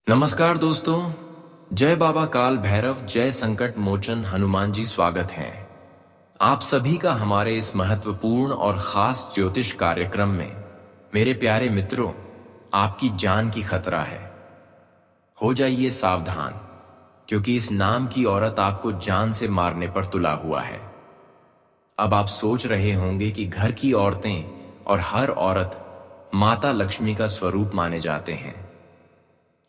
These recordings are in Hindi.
नमस्कार दोस्तों, जय बाबा काल भैरव, जय संकट मोचन हनुमान जी स्वागत है आप सभी का हमारे इस महत्वपूर्ण और खास ज्योतिष कार्यक्रम में। मेरे प्यारे मित्रों, आपकी जान की खतरा है। हो जाइए सावधान, क्योंकि इस नाम की औरत आपको जान से मारने पर तुला हुआ है। अब आप सोच रहे होंगे कि घर की औरतें और हर औरत माता लक्ष्मी का स्वरूप माने जाते हैं,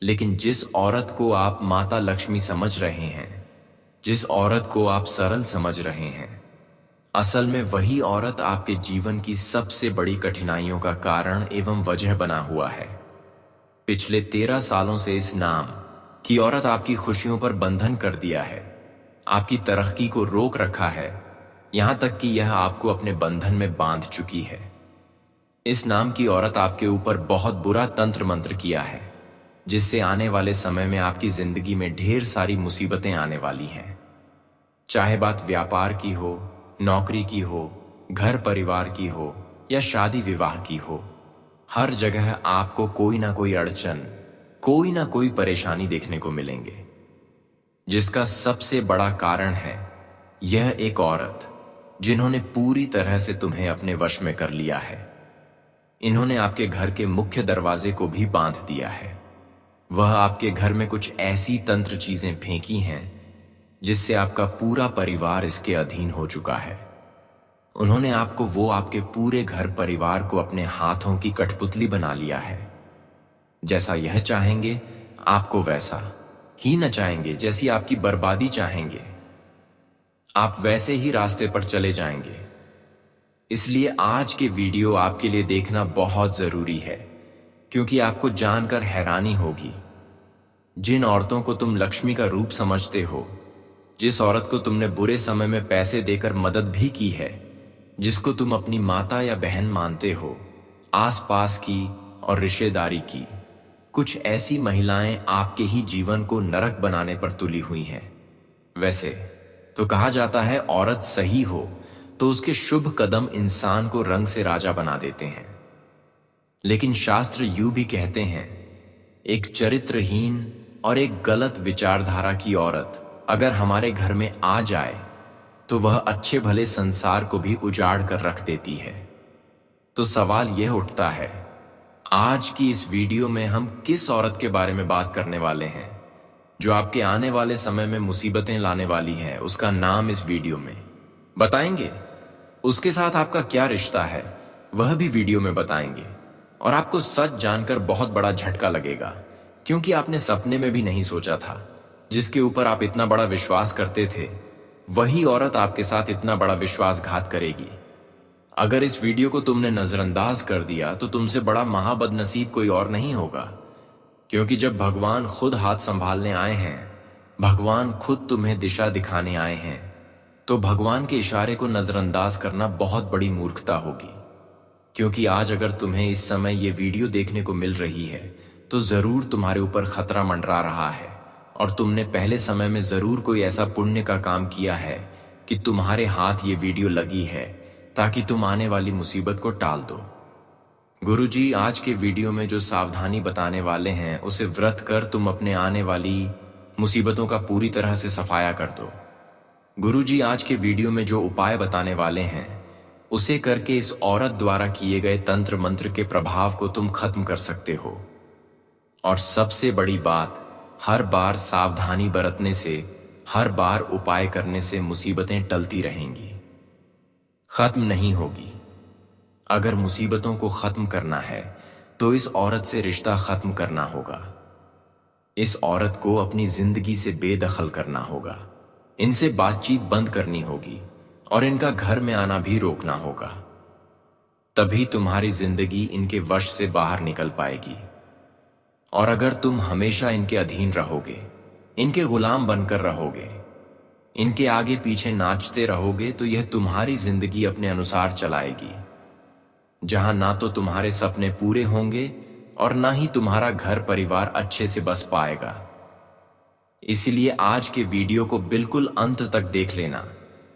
लेकिन जिस औरत को आप माता लक्ष्मी समझ रहे हैं, जिस औरत को आप सरल समझ रहे हैं, असल में वही औरत आपके जीवन की सबसे बड़ी कठिनाइयों का कारण एवं वजह बना हुआ है। पिछले 13 सालों से इस नाम की औरत आपकी खुशियों पर बंधन कर दिया है, आपकी तरक्की को रोक रखा है, यहां तक कि यह आपको अपने बंधन में बांध चुकी है। इस नाम की औरत आपके ऊपर बहुत बुरा तंत्र मंत्र किया है, जिससे आने वाले समय में आपकी जिंदगी में ढेर सारी मुसीबतें आने वाली हैं। चाहे बात व्यापार की हो, नौकरी की हो, घर परिवार की हो या शादी विवाह की हो, हर जगह आपको कोई ना कोई अड़चन, कोई ना कोई परेशानी देखने को मिलेंगे, जिसका सबसे बड़ा कारण है यह एक औरत जिन्होंने पूरी तरह से तुम्हें अपने वश में कर लिया है। इन्होंने आपके घर के मुख्य दरवाजे को भी बांध दिया है। वह आपके घर में कुछ ऐसी तंत्र चीजें फेंकी हैं जिससे आपका पूरा परिवार इसके अधीन हो चुका है। उन्होंने आपके पूरे घर परिवार को अपने हाथों की कठपुतली बना लिया है। जैसा यह चाहेंगे आपको वैसा ही न चाहेंगे, जैसी आपकी बर्बादी चाहेंगे आप वैसे ही रास्ते पर चले जाएंगे। इसलिए आज के वीडियो आपके लिए देखना बहुत जरूरी है, क्योंकि आपको जानकर हैरानी होगी। जिन औरतों को तुम लक्ष्मी का रूप समझते हो, जिस औरत को तुमने बुरे समय में पैसे देकर मदद भी की है, जिसको तुम अपनी माता या बहन मानते हो, आसपास की और रिश्तेदारी की, कुछ ऐसी महिलाएं आपके ही जीवन को नरक बनाने पर तुली हुई हैं। वैसे तो कहा जाता है, औरत सही हो तो उसके शुभ कदम इंसान को रंग से राजा बना देते हैं, लेकिन शास्त्र यूं भी कहते हैं, एक चरित्रहीन और एक गलत विचारधारा की औरत अगर हमारे घर में आ जाए तो वह अच्छे भले संसार को भी उजाड़ कर रख देती है। तो सवाल यह उठता है, आज की इस वीडियो में हम किस औरत के बारे में बात करने वाले हैं जो आपके आने वाले समय में मुसीबतें लाने वाली है। उसका नाम इस वीडियो में बताएंगे, उसके साथ आपका क्या रिश्ता है वह भी वीडियो में बताएंगे, और आपको सच जानकर बहुत बड़ा झटका लगेगा, क्योंकि आपने सपने में भी नहीं सोचा था जिसके ऊपर आप इतना बड़ा विश्वास करते थे, वही औरत आपके साथ इतना बड़ा विश्वासघात करेगी। अगर इस वीडियो को तुमने नजरअंदाज कर दिया तो तुमसे बड़ा महाबदनसीब कोई और नहीं होगा, क्योंकि जब भगवान खुद हाथ संभालने आए हैं, भगवान खुद तुम्हें दिशा दिखाने आए हैं, तो भगवान के इशारे को नजरअंदाज करना बहुत बड़ी मूर्खता होगी। क्योंकि आज अगर तुम्हें इस समय ये वीडियो देखने को मिल रही है तो जरूर तुम्हारे ऊपर खतरा मंडरा रहा है, और तुमने पहले समय में जरूर कोई ऐसा पुण्य का काम किया है कि तुम्हारे हाथ ये वीडियो लगी है ताकि तुम आने वाली मुसीबत को टाल दो। गुरुजी आज के वीडियो में जो सावधानी बताने वाले हैं, उसे व्रत कर तुम अपने आने वाली मुसीबतों का पूरी तरह से सफाया कर दो। गुरुजी आज के वीडियो में जो उपाय बताने वाले हैं, उसे करके इस औरत द्वारा किए गए तंत्र मंत्र के प्रभाव को तुम खत्म कर सकते हो। और सबसे बड़ी बात, हर बार सावधानी बरतने से, हर बार उपाय करने से मुसीबतें टलती रहेंगी, खत्म नहीं होगी। अगर मुसीबतों को खत्म करना है तो इस औरत से रिश्ता खत्म करना होगा। इस औरत को अपनी जिंदगी से बेदखल करना होगा, इनसे बातचीत बंद करनी होगी और इनका घर में आना भी रोकना होगा। तभी तुम्हारी जिंदगी इनके वश से बाहर निकल पाएगी। और अगर तुम हमेशा इनके अधीन रहोगे, इनके गुलाम बनकर रहोगे, इनके आगे पीछे नाचते रहोगे, तो यह तुम्हारी जिंदगी अपने अनुसार चलाएगी, जहां ना तो तुम्हारे सपने पूरे होंगे और ना ही तुम्हारा घर परिवार अच्छे से बस पाएगा। इसलिए आज के वीडियो को बिल्कुल अंत तक देख लेना,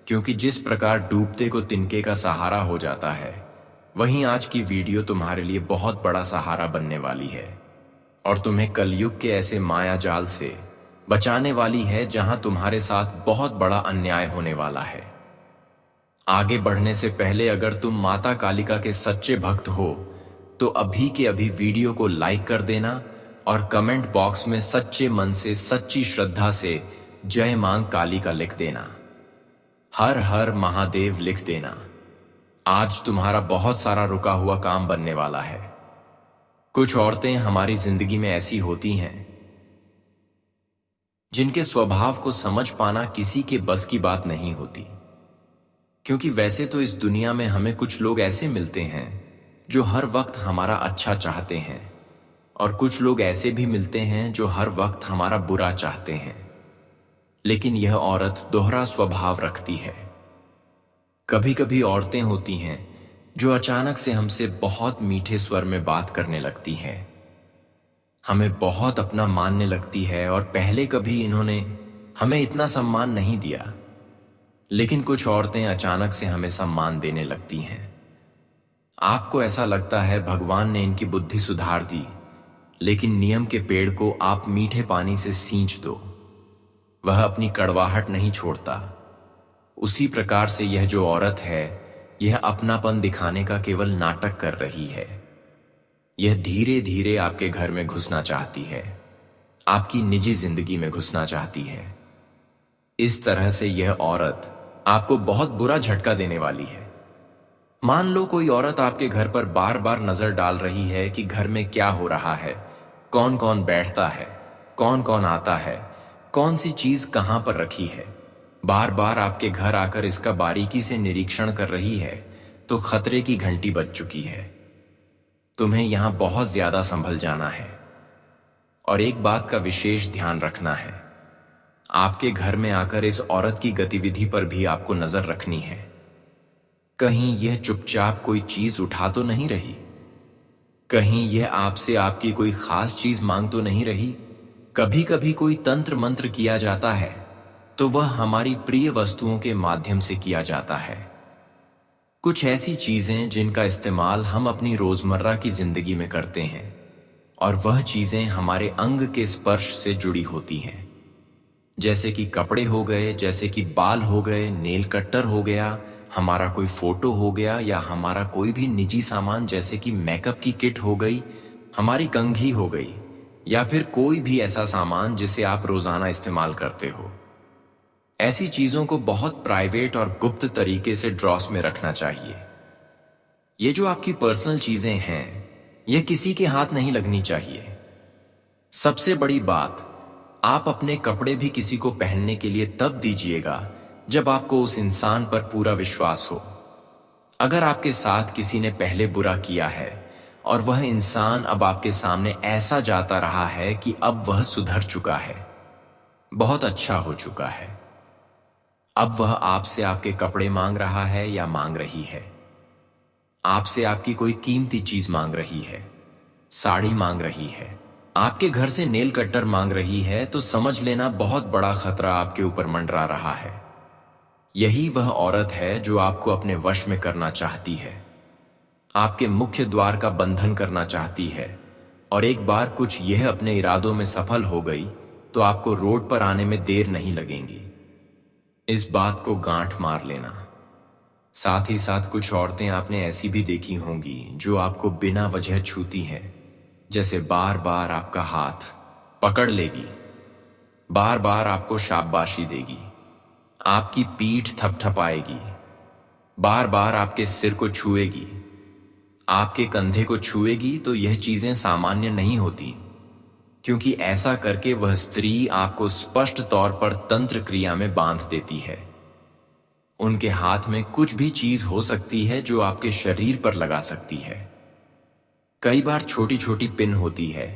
क्योंकि जिस प्रकार डूबते को तिनके का सहारा हो जाता है, वहीं आज की वीडियो तुम्हारे लिए बहुत बड़ा सहारा बनने वाली है। और तुम्हें कलयुग के ऐसे माया जाल से बचाने वाली है जहां तुम्हारे साथ बहुत बड़ा अन्याय होने वाला है। आगे बढ़ने से पहले अगर तुम माता कालिका के सच्चे भक्त हो तो अभी के अभी वीडियो को लाइक कर देना और कमेंट बॉक्स में सच्चे मन से सच्ची श्रद्धा से जय मां कालिका लिख देना, हर हर महादेव लिख देना। आज तुम्हारा बहुत सारा रुका हुआ काम बनने वाला है। कुछ औरतें हमारी जिंदगी में ऐसी होती हैं जिनके स्वभाव को समझ पाना किसी के बस की बात नहीं होती, क्योंकि वैसे तो इस दुनिया में हमें कुछ लोग ऐसे मिलते हैं जो हर वक्त हमारा अच्छा चाहते हैं, और कुछ लोग ऐसे भी मिलते हैं जो हर वक्त हमारा बुरा चाहते हैं। लेकिन यह औरत दोहरा स्वभाव रखती है। कभी कभी औरतें होती हैं जो अचानक से हमसे बहुत मीठे स्वर में बात करने लगती हैं, हमें बहुत अपना मानने लगती है, और पहले कभी इन्होंने हमें इतना सम्मान नहीं दिया, लेकिन कुछ औरतें अचानक से हमें सम्मान देने लगती हैं। आपको ऐसा लगता है भगवान ने इनकी बुद्धि सुधार दी, लेकिन नियम के पेड़ को आप मीठे पानी से सींच दो, वह अपनी कड़वाहट नहीं छोड़ता। उसी प्रकार से यह जो औरत है, यह अपनापन दिखाने का केवल नाटक कर रही है। यह धीरे धीरे आपके घर में घुसना चाहती है, आपकी निजी जिंदगी में घुसना चाहती है। इस तरह से यह औरत आपको बहुत बुरा झटका देने वाली है। मान लो कोई औरत आपके घर पर बार बार नजर डाल रही है कि घर में क्या हो रहा है, कौन कौन बैठता है, कौन कौन आता है, कौन सी चीज कहां पर रखी है, बार बार आपके घर आकर इसका बारीकी से निरीक्षण कर रही है, तो खतरे की घंटी बज चुकी है। तुम्हें यहां बहुत ज्यादा संभल जाना है, और एक बात का विशेष ध्यान रखना है। आपके घर में आकर इस औरत की गतिविधि पर भी आपको नजर रखनी है। कहीं यह चुपचाप कोई चीज उठा तो नहीं रही, कहीं यह आपसे आपकी कोई खास चीज मांग तो नहीं रही। कभी कभी कोई तंत्र मंत्र किया जाता है तो वह हमारी प्रिय वस्तुओं के माध्यम से किया जाता है। कुछ ऐसी चीजें जिनका इस्तेमाल हम अपनी रोजमर्रा की जिंदगी में करते हैं, और वह चीजें हमारे अंग के स्पर्श से जुड़ी होती हैं, जैसे कि कपड़े हो गए, जैसे कि बाल हो गए, नेल कट्टर हो गया, हमारा कोई फोटो हो गया, या हमारा कोई भी निजी सामान जैसे कि मेकअप की किट हो गई, हमारी कंघी हो गई, या फिर कोई भी ऐसा सामान जिसे आप रोजाना इस्तेमाल करते हो। ऐसी चीजों को बहुत प्राइवेट और गुप्त तरीके से ड्रॉस में रखना चाहिए। ये जो आपकी पर्सनल चीजें हैं, यह किसी के हाथ नहीं लगनी चाहिए। सबसे बड़ी बात, आप अपने कपड़े भी किसी को पहनने के लिए तब दीजिएगा जब आपको उस इंसान पर पूरा विश्वास हो। अगर आपके साथ किसी ने पहले बुरा किया है और वह इंसान अब आपके सामने ऐसा जाता रहा है कि अब वह सुधर चुका है, बहुत अच्छा हो चुका है, अब वह आपसे आपके कपड़े मांग रहा है या मांग रही है, आपसे आपकी कोई कीमती चीज मांग रही है, साड़ी मांग रही है, आपके घर से नेल कट्टर मांग रही है, तो समझ लेना बहुत बड़ा खतरा आपके ऊपर मंडरा रहा है। यही वह औरत है जो आपको अपने वश में करना चाहती है, आपके मुख्य द्वार का बंधन करना चाहती है, और एक बार कुछ यह अपने इरादों में सफल हो गई तो आपको रोड पर आने में देर नहीं लगेगी। इस बात को गांठ मार लेना। साथ ही साथ कुछ औरतें आपने ऐसी भी देखी होंगी जो आपको बिना वजह छूती हैं, जैसे बार बार आपका हाथ पकड़ लेगी, बार बार आपको शाबाशी देगी, आपकी पीठ थपथपाएगी, बार बार आपके सिर को छुएगी, आपके कंधे को छुएगी। तो यह चीजें सामान्य नहीं होती, क्योंकि ऐसा करके वह स्त्री आपको स्पष्ट तौर पर तंत्र क्रिया में बांध देती है। उनके हाथ में कुछ भी चीज हो सकती है जो आपके शरीर पर लगा सकती है। कई बार छोटी छोटी पिन होती है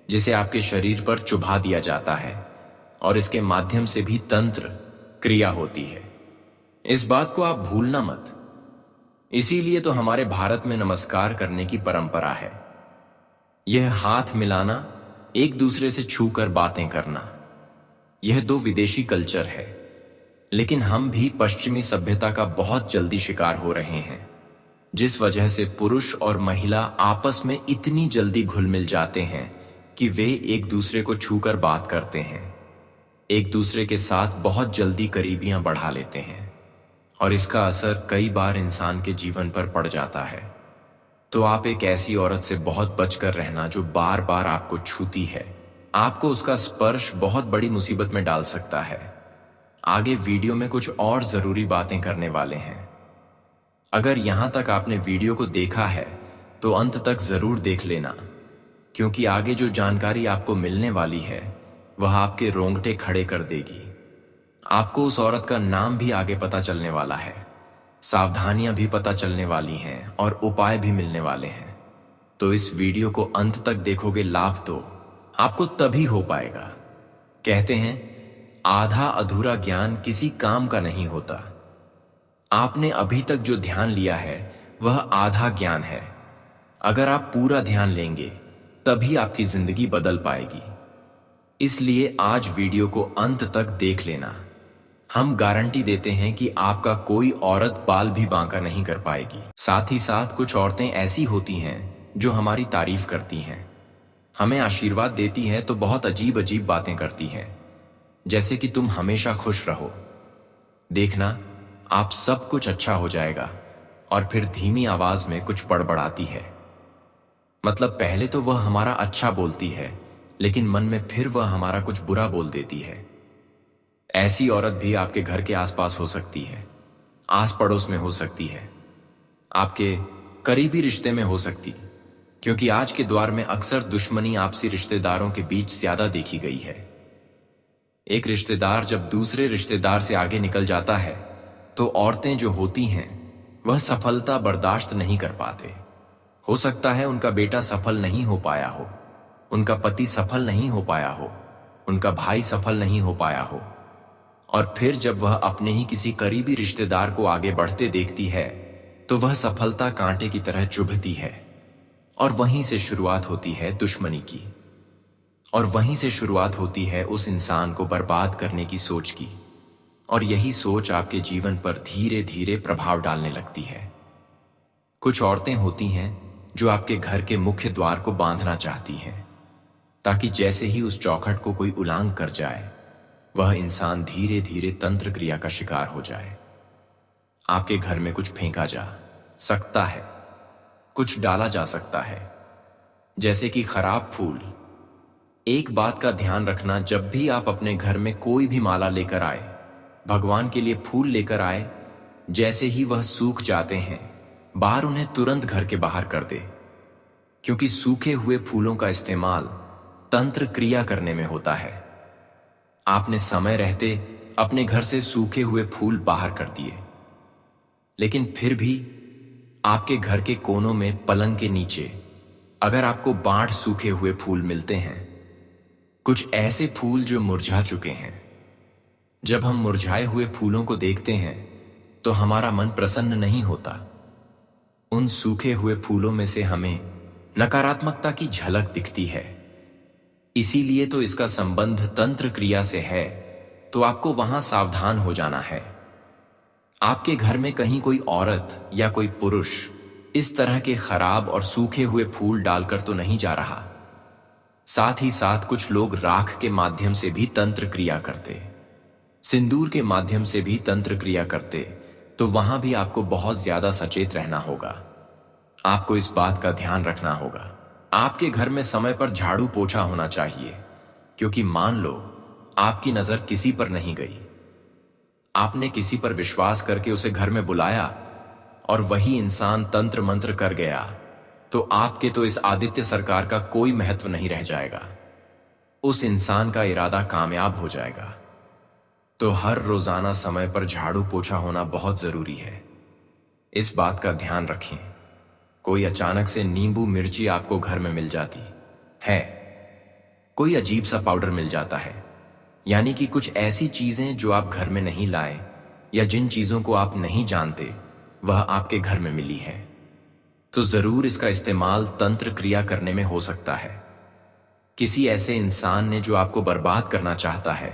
जिसे आपके शरीर पर चुभा दिया जाता है, और इसके माध्यम से भी तंत्र क्रिया होती है। इस बात को आप भूलना मत। इसीलिए तो हमारे भारत में नमस्कार करने की परंपरा है। यह हाथ मिलाना, एक दूसरे से छूकर बातें करना, यह दो विदेशी कल्चर है, लेकिन हम भी पश्चिमी सभ्यता का बहुत जल्दी शिकार हो रहे हैं, जिस वजह से पुरुष और महिला आपस में इतनी जल्दी घुल मिल जाते हैं कि वे एक दूसरे को छूकर बात करते हैं, एक दूसरे के साथ बहुत जल्दी करीबियां बढ़ा लेते हैं, और इसका असर कई बार इंसान के जीवन पर पड़ जाता है। तो आप एक ऐसी औरत से बहुत बचकर रहना जो बार बार आपको छूती है। आपको उसका स्पर्श बहुत बड़ी मुसीबत में डाल सकता है। आगे वीडियो में कुछ और जरूरी बातें करने वाले हैं। अगर यहां तक आपने वीडियो को देखा है तो अंत तक जरूर देख लेना, क्योंकि आगे जो जानकारी आपको मिलने वाली है वह आपके रोंगटे खड़े कर देगी। आपको उस औरत का नाम भी आगे पता चलने वाला है, सावधानियां भी पता चलने वाली हैं और उपाय भी मिलने वाले हैं। तो इस वीडियो को अंत तक देखोगे, लाभ तो आपको तभी हो पाएगा। कहते हैं आधा अधूरा ज्ञान किसी काम का नहीं होता। आपने अभी तक जो ध्यान लिया है वह आधा ज्ञान है। अगर आप पूरा ध्यान लेंगे तभी आपकी जिंदगी बदल पाएगी। इसलिए आज वीडियो को अंत तक देख लेना। हम गारंटी देते हैं कि आपका कोई औरत बाल भी बांका नहीं कर पाएगी। साथ ही साथ कुछ औरतें ऐसी होती हैं जो हमारी तारीफ करती हैं, हमें आशीर्वाद देती हैं तो बहुत अजीब अजीब बातें करती हैं, जैसे कि तुम हमेशा खुश रहो, देखना आप सब कुछ अच्छा हो जाएगा। और फिर धीमी आवाज में कुछ बड़बड़ाती है। मतलब पहले तो वह हमारा अच्छा बोलती है, लेकिन मन में फिर वह हमारा कुछ बुरा बोल देती है। ऐसी औरत भी आपके घर के आसपास हो सकती है, आस पड़ोस में हो सकती है, आपके करीबी रिश्ते में हो सकती, क्योंकि आज के दौर में अक्सर दुश्मनी आपसी रिश्तेदारों के बीच ज्यादा देखी गई है। एक रिश्तेदार जब दूसरे रिश्तेदार से आगे निकल जाता है तो औरतें जो होती हैं वह सफलता बर्दाश्त नहीं कर पाते। हो सकता है उनका बेटा सफल नहीं हो पाया हो, उनका पति सफल नहीं हो पाया हो, उनका भाई सफल नहीं हो पाया हो, और फिर जब वह अपने ही किसी करीबी रिश्तेदार को आगे बढ़ते देखती है तो वह सफलता कांटे की तरह चुभती है। और वहीं से शुरुआत होती है दुश्मनी की, और वहीं से शुरुआत होती है उस इंसान को बर्बाद करने की सोच की। और यही सोच आपके जीवन पर धीरे धीरे प्रभाव डालने लगती है। कुछ औरतें होती हैं जो आपके घर के मुख्य द्वार को बांधना चाहती हैं, ताकि जैसे ही उस चौखट को कोई उलांघ कर जाए वह इंसान धीरे धीरे तंत्र क्रिया का शिकार हो जाए। आपके घर में कुछ फेंका जा सकता है, कुछ डाला जा सकता है, जैसे कि खराब फूल। एक बात का ध्यान रखना, जब भी आप अपने घर में कोई भी माला लेकर आए, भगवान के लिए फूल लेकर आए, जैसे ही वह सूख जाते हैं बाहर उन्हें तुरंत घर के बाहर कर दे, क्योंकि सूखे हुए फूलों का इस्तेमाल तंत्र क्रिया करने में होता है। आपने समय रहते अपने घर से सूखे हुए फूल बाहर कर दिए, लेकिन फिर भी आपके घर के कोनों में पलंग के नीचे अगर आपको बाढ़ सूखे हुए फूल मिलते हैं, कुछ ऐसे फूल जो मुरझा चुके हैं, जब हम मुरझाए हुए फूलों को देखते हैं तो हमारा मन प्रसन्न नहीं होता। उन सूखे हुए फूलों में से हमें नकारात्मकता की झलक दिखती है। इसीलिए तो इसका संबंध तंत्र क्रिया से है, तो आपको वहां सावधान हो जाना है। आपके घर में कहीं कोई औरत या कोई पुरुष इस तरह के खराब और सूखे हुए फूल डालकर तो नहीं जा रहा। साथ ही साथ कुछ लोग राख के माध्यम से भी तंत्र क्रिया करते, सिंदूर के माध्यम से भी तंत्र क्रिया करते, तो वहां भी आपको बहुत ज्यादा सचेत रहना होगा। आपको इस बात का ध्यान रखना होगा। आपके घर में समय पर झाड़ू पोछा होना चाहिए, क्योंकि मान लो आपकी नजर किसी पर नहीं गई, आपने किसी पर विश्वास करके उसे घर में बुलाया और वही इंसान तंत्र मंत्र कर गया, तो आपके तो इस आदित्य सरकार का कोई महत्व नहीं रह जाएगा। उस इंसान का इरादा कामयाब हो जाएगा। तो हर रोजाना समय पर झाड़ू पोछा होना बहुत जरूरी है। इस बात का ध्यान रखें। कोई अचानक से नींबू मिर्ची आपको घर में मिल जाती है, कोई अजीब सा पाउडर मिल जाता है, यानी कि कुछ ऐसी चीजें जो आप घर में नहीं लाए या जिन चीजों को आप नहीं जानते वह आपके घर में मिली है, तो जरूर इसका इस्तेमाल तंत्र क्रिया करने में हो सकता है। किसी ऐसे इंसान ने जो आपको बर्बाद करना चाहता है,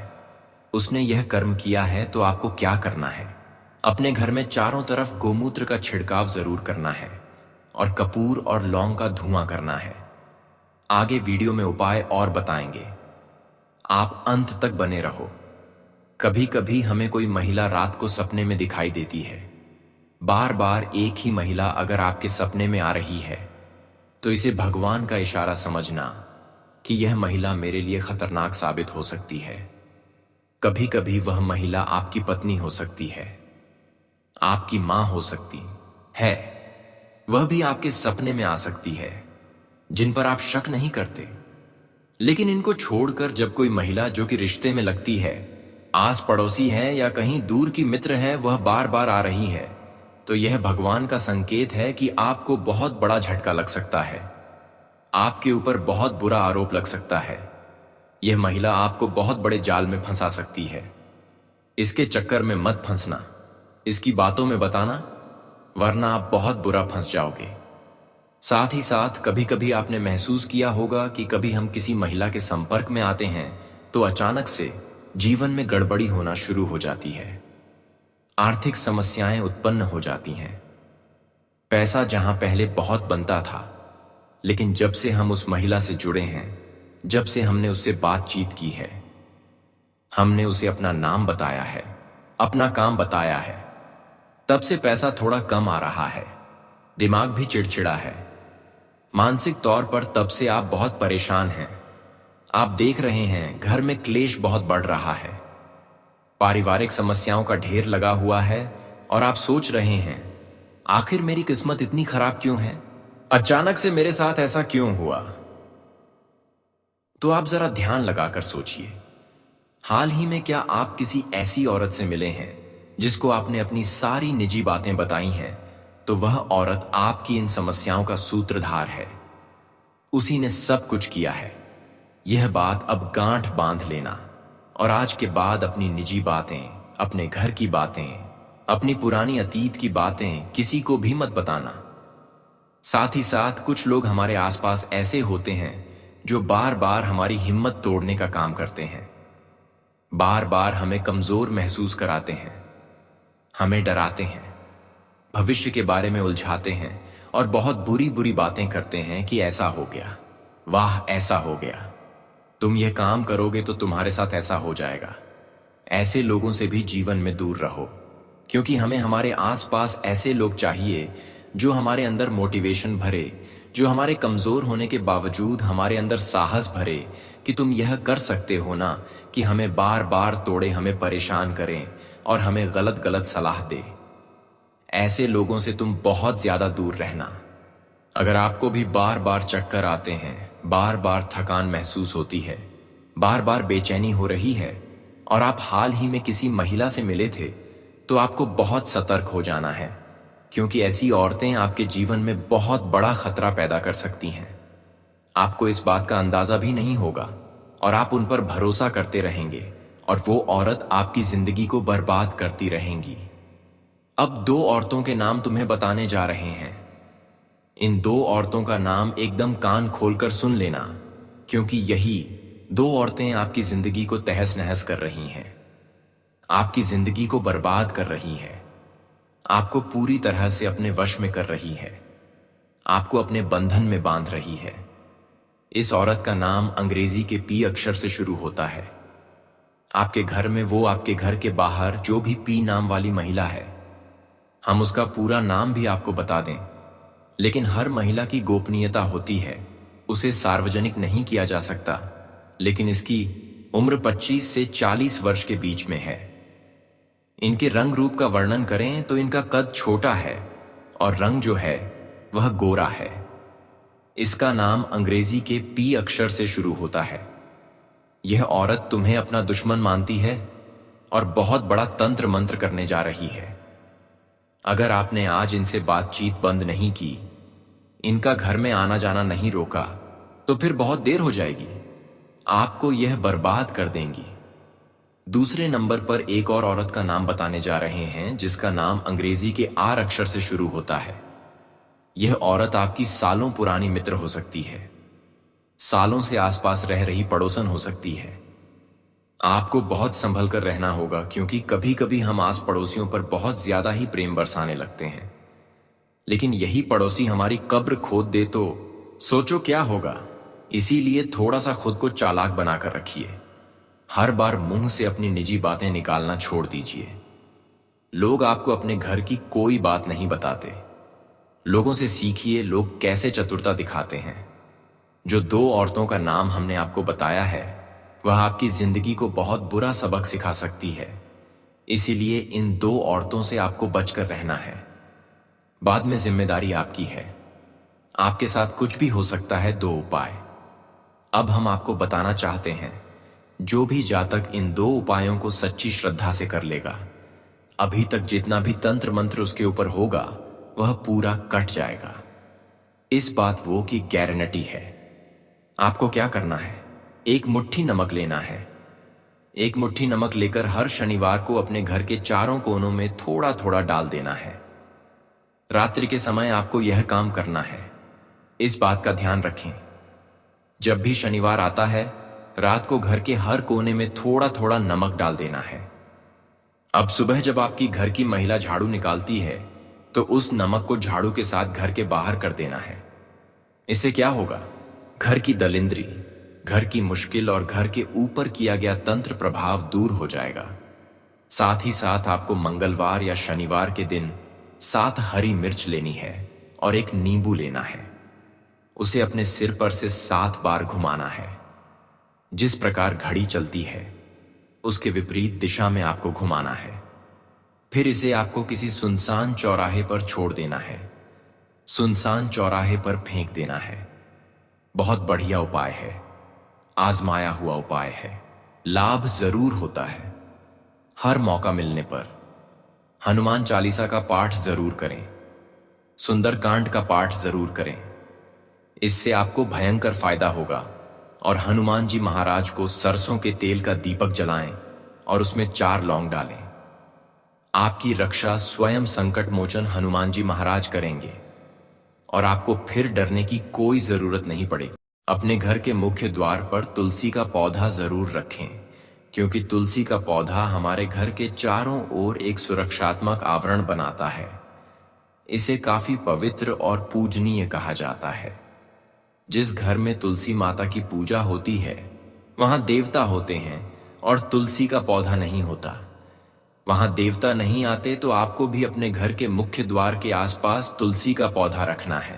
उसने यह कर्म किया है, तो आपको क्या करना है? अपने घर में चारों तरफ गोमूत्र का छिड़काव जरूर करना है और कपूर और लौंग का धुआं करना है। आगे वीडियो में उपाय और बताएंगे। आप अंत तक बने रहो। कभी कभी हमें कोई महिला रात को सपने में दिखाई देती है। बार बार एक ही महिला अगर आपके सपने में आ रही है तो इसे भगवान का इशारा समझना कि यह महिला मेरे लिए खतरनाक साबित हो सकती है। कभी कभी वह महिला आपकी पत्नी हो सकती है, आपकी मां हो सकती है, वह भी आपके सपने में आ सकती है, जिन पर आप शक नहीं करते। लेकिन इनको छोड़कर जब कोई महिला जो कि रिश्ते में लगती है, आस पड़ोसी है या कहीं दूर की मित्र है, वह बार बार आ रही है, तो यह भगवान का संकेत है कि आपको बहुत बड़ा झटका लग सकता है। आपके ऊपर बहुत बुरा आरोप लग सकता है। यह महिला आपको बहुत बड़े जाल में फंसा सकती है। इसके चक्कर में मत फंसना, इसकी बातों में बताना, वरना आप बहुत बुरा फंस जाओगे। साथ ही साथ कभी कभी आपने महसूस किया होगा कि कभी हम किसी महिला के संपर्क में आते हैं तो अचानक से जीवन में गड़बड़ी होना शुरू हो जाती है। आर्थिक समस्याएं उत्पन्न हो जाती हैं। पैसा जहां पहले बहुत बनता था, लेकिन जब से हम उस महिला से जुड़े हैं, जब से हमने उससे बातचीत की है, हमने उसे अपना नाम बताया है, अपना काम बताया है, तब से पैसा थोड़ा कम आ रहा है। दिमाग भी चिड़चिड़ा है। मानसिक तौर पर तब से आप बहुत परेशान हैं। आप देख रहे हैं घर में क्लेश बहुत बढ़ रहा है, पारिवारिक समस्याओं का ढेर लगा हुआ है और आप सोच रहे हैं आखिर मेरी किस्मत इतनी खराब क्यों है, अचानक से मेरे साथ ऐसा क्यों हुआ। तो आप जरा ध्यान लगाकर सोचिए, हाल ही में क्या आप किसी ऐसी औरत से मिले हैं जिसको आपने अपनी सारी निजी बातें बताई हैं, तो वह औरत आपकी इन समस्याओं का सूत्रधार है। उसी ने सब कुछ किया है। यह बात अब गांठ बांध लेना और आज के बाद अपनी निजी बातें, अपने घर की बातें, अपनी पुरानी अतीत की बातें किसी को भी मत बताना। साथ ही साथ कुछ लोग हमारे आसपास ऐसे होते हैं जो बार बार हमारी हिम्मत तोड़ने का काम करते हैं, बार बार हमें कमजोर महसूस कराते हैं, हमें डराते हैं, भविष्य के बारे में उलझाते हैं और बहुत बुरी बुरी बातें करते हैं कि ऐसा हो गया, वाह ऐसा हो गया, तुम यह काम करोगे तो तुम्हारे साथ ऐसा हो जाएगा। ऐसे लोगों से भी जीवन में दूर रहो, क्योंकि हमें हमारे आसपास ऐसे लोग चाहिए जो हमारे अंदर मोटिवेशन भरे, जो हमारे कमजोर होने के बावजूद हमारे अंदर साहस भरे कि तुम यह कर सकते हो ना, कि हमें बार बार तोड़े, हमें परेशान करें और हमें गलत गलत सलाह दे। ऐसे लोगों से तुम बहुत ज्यादा दूर रहना। अगर आपको भी बार बार चक्कर आते हैं, बार बार थकान महसूस होती है, बार बार बेचैनी हो रही है और आप हाल ही में किसी महिला से मिले थे, तो आपको बहुत सतर्क हो जाना है, क्योंकि ऐसी औरतें आपके जीवन में बहुत बड़ा खतरा पैदा कर सकती हैं। आपको इस बात का अंदाजा भी नहीं होगा और आप उन पर भरोसा करते रहेंगे और वो औरत आपकी जिंदगी को बर्बाद करती रहेंगी। अब 2 औरतों के नाम तुम्हें बताने जा रहे हैं। इन 2 औरतों का नाम एकदम कान खोलकर सुन लेना, क्योंकि यही 2 औरतें आपकी जिंदगी को तहस नहस कर रही हैं, आपकी जिंदगी को बर्बाद कर रही हैं, आपको पूरी तरह से अपने वश में कर रही है, आपको अपने बंधन में बांध रही है। इस औरत का नाम अंग्रेजी के पी अक्षर से शुरू होता है। आपके घर में वो, आपके घर के बाहर जो भी पी नाम वाली महिला है, हम उसका पूरा नाम भी आपको बता दें, लेकिन हर महिला की गोपनीयता होती है, उसे सार्वजनिक नहीं किया जा सकता। लेकिन इसकी उम्र 25 से 40 वर्ष के बीच में है। इनके रंग रूप का वर्णन करें तो इनका कद छोटा है और रंग जो है वह गोरा है। इसका नाम अंग्रेजी के पी अक्षर से शुरू होता है। यह औरत तुम्हें अपना दुश्मन मानती है और बहुत बड़ा तंत्र मंत्र करने जा रही है। अगर आपने आज इनसे बातचीत बंद नहीं की, इनका घर में आना जाना नहीं रोका, तो फिर बहुत देर हो जाएगी, आपको यह बर्बाद कर देंगी। दूसरे नंबर पर एक और औरत का नाम बताने जा रहे हैं, जिसका नाम अंग्रेजी के आर अक्षर से शुरू होता है। यह औरत आपकी सालों पुरानी मित्र हो सकती है, सालों से आसपास रह रही पड़ोसन हो सकती है। आपको बहुत संभल कर रहना होगा, क्योंकि कभी कभी हम आस पड़ोसियों पर बहुत ज्यादा ही प्रेम बरसाने लगते हैं, लेकिन यही पड़ोसी हमारी कब्र खोद दे तो सोचो क्या होगा। इसीलिए थोड़ा सा खुद को चालाक बनाकर रखिए। हर बार मुंह से अपनी निजी बातें निकालना छोड़ दीजिए। लोग आपको अपने घर की कोई बात नहीं बताते। लोगों से सीखिए लोग कैसे चतुरता दिखाते हैं। जो 2 औरतों का नाम हमने आपको बताया है, वह आपकी जिंदगी को बहुत बुरा सबक सिखा सकती है। इसीलिए इन 2 औरतों से आपको बचकर रहना है। बाद में जिम्मेदारी आपकी है। आपके साथ कुछ भी हो सकता है। 2 उपाय अब हम आपको बताना चाहते हैं। जो भी जातक इन 2 उपायों को सच्ची श्रद्धा से कर लेगा, अभी तक जितना भी तंत्र मंत्र उसके ऊपर होगा वह पूरा कट जाएगा। इस बात वो की गारंटी है। आपको क्या करना है? 1 मुट्ठी नमक लेना है। 1 मुट्ठी नमक लेकर हर शनिवार को अपने घर के चारों कोनों में थोड़ा थोड़ा डाल देना है। रात्रि के समय आपको यह काम करना है। इस बात का ध्यान रखें, जब भी शनिवार आता है, रात को घर के हर कोने में थोड़ा थोड़ा नमक डाल देना है। अब सुबह जब आपकी घर की महिला झाड़ू निकालती है, तो उस नमक को झाड़ू के साथ घर के बाहर कर देना है। इससे क्या होगा? घर की दलिंद्री, घर की मुश्किल और घर के ऊपर किया गया तंत्र प्रभाव दूर हो जाएगा। साथ ही साथ आपको मंगलवार या शनिवार के दिन 7 हरी मिर्च लेनी है और 1 नींबू लेना है। उसे अपने सिर पर से 7 बार घुमाना है। जिस प्रकार घड़ी चलती है, उसके विपरीत दिशा में आपको घुमाना है। फिर इसे आपको किसी सुनसान चौराहे पर छोड़ देना है। सुनसान चौराहे पर फेंक देना है। बहुत बढ़िया उपाय है, आजमाया हुआ उपाय है। लाभ जरूर होता है। हर मौका मिलने पर हनुमान चालीसा का पाठ जरूर करें। सुंदरकांड का पाठ जरूर करें। इससे आपको भयंकर फायदा होगा। और हनुमान जी महाराज को सरसों के तेल का दीपक जलाएं और उसमें 4 लौंग डालें। आपकी रक्षा स्वयं संकट मोचन हनुमान जी महाराज करेंगे और आपको फिर डरने की कोई जरूरत नहीं पड़ेगी। अपने घर के मुख्य द्वार पर तुलसी का पौधा जरूर रखें, क्योंकि तुलसी का पौधा हमारे घर के चारों ओर एक सुरक्षात्मक आवरण बनाता है। इसे काफी पवित्र और पूजनीय कहा जाता है। जिस घर में तुलसी माता की पूजा होती है, वहां देवता होते हैं और तुलसी का पौधा नहीं होता। वहां देवता नहीं आते, तो आपको भी अपने घर के मुख्य द्वार के आसपास तुलसी का पौधा रखना है।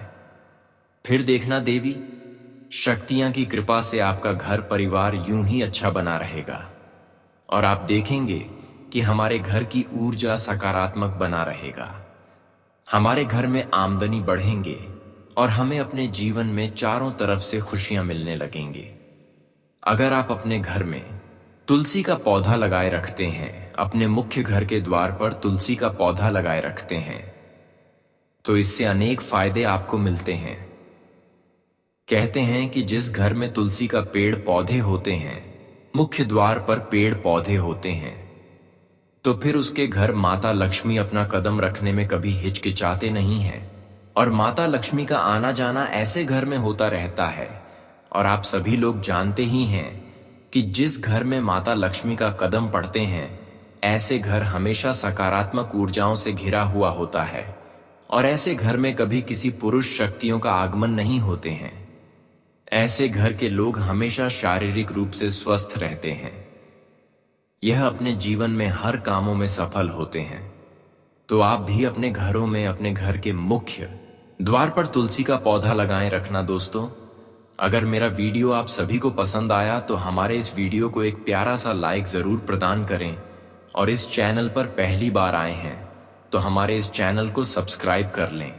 फिर देखना देवी शक्तियां की कृपा से आपका घर परिवार यूं ही अच्छा बना रहेगा और आप देखेंगे कि हमारे घर की ऊर्जा सकारात्मक बना रहेगा। हमारे घर में आमदनी बढ़ेंगे और हमें अपने जीवन में चारों तरफ से खुशियां मिलने लगेंगी। अगर आप अपने घर में तुलसी का पौधा लगाए रखते हैं, अपने मुख्य घर के द्वार पर तुलसी का पौधा लगाए रखते हैं, तो इससे अनेक फायदे आपको मिलते हैं। कहते हैं कि जिस घर में तुलसी का पेड़ पौधे होते हैं, मुख्य द्वार पर पेड़ पौधे होते हैं, तो फिर उसके घर माता लक्ष्मी अपना कदम रखने में कभी हिचकिचाते नहीं हैं और माता लक्ष्मी का आना जाना ऐसे घर में होता रहता है। और आप सभी लोग जानते ही हैं कि जिस घर में माता लक्ष्मी का कदम पड़ते हैं, ऐसे घर हमेशा सकारात्मक ऊर्जाओं से घिरा हुआ होता है और ऐसे घर में कभी किसी पुरुष शक्तियों का आगमन नहीं होते हैं। ऐसे घर के लोग हमेशा शारीरिक रूप से स्वस्थ रहते हैं। यह अपने जीवन में हर कामों में सफल होते हैं। तो आप भी अपने घरों में अपने घर के मुख्य द्वार पर तुलसी का पौधा लगाएं रखना। दोस्तों, अगर मेरा वीडियो आप सभी को पसंद आया तो हमारे इस वीडियो को एक प्यारा सा लाइक जरूर प्रदान करें और इस चैनल पर पहली बार आए हैं तो हमारे इस चैनल को सब्सक्राइब कर लें।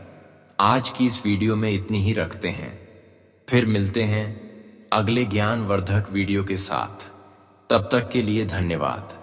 आज की इस वीडियो में इतनी ही रखते हैं, फिर मिलते हैं अगले ज्ञानवर्धक वीडियो के साथ। तब तक के लिए धन्यवाद।